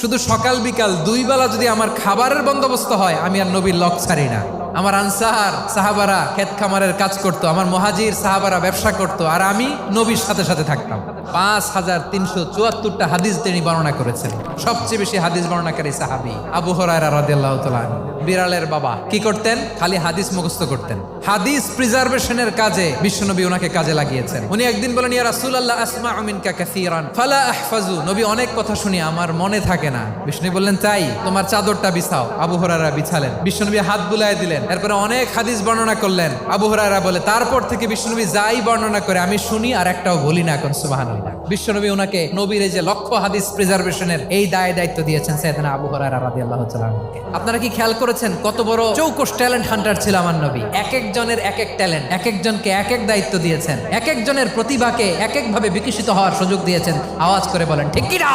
শুধু সকাল বিকাল দুই বেলা যদি আমার খাবারের বন্দোবস্ত হয়, আমি আর নবীর লক ছাড়ি না। আমার আনসার সাহাবারা ক্ষেত খামারের কাজ করত, আমার মুহাজির সাহাবারা ব্যবসা করত, আর আমি নবীর সাথে সাথে থাকতাম। 5374টা হাদিস তিনি বর্ণনা করেছেন। সবচেয়ে বেশি হাদিস বর্ণনাকারী সাহাবী আবু হুরায়রা রাদিয়াল্লাহু তাআলা আনহু। বিড়ালের বাবা কি করতেন? খালি হাদিস মুখস্থ করতেন। হাদিস প্রিজার্ভেশনের কাজে বিশ্বনবী ওনাকে কাজে লাগিয়েছেন। উনি একদিন বলেন, ইয়া রাসূলুল্লাহ আসমাউ মিনকা কাসীরান ফালা আহফাজু। নবী, অনেক কথা শুনি, আমার মনে থাকে না। বিষ্ণু বললেন, তাই তোমার চাদরটা বিছাও। আবু হুরায়রা বিছালেন। বিশ্বনবী হাত বুলায় দিলেন। এরপরে অনেক হাদিস বর্ণনা করলেন। আবু হুরায়রা বলে, তারপর থেকে বিশ্বনবী যাই বর্ণনা করে আমি শুনি আর একটাও বলি না। এখন সুবহানাল্লাহ। বিশ্বনবী ওনাকে নবীর এই যে লক্ষ হাদিস প্রিজার্ভেশনের এই দায়িত্ব দিয়েছেন সাইয়েদনা আবু হুরায়রা রাদিয়াল্লাহু তাআলা আনহুকে। আপনারা কি খেয়াল করেছেন কত বড় চৌকস ট্যালেন্ট হান্টার ছিল আমার নবী? এক একজনের এক এক ট্যালেন্ট, এক একজনকে এক এক দায়িত্ব দিয়েছেন, এক একজনের প্রতিভাকে এক একভাবে বিকশিত হওয়ার সুযোগ দিয়েছেন। আওয়াজ করে বলেন ঠিক কি না?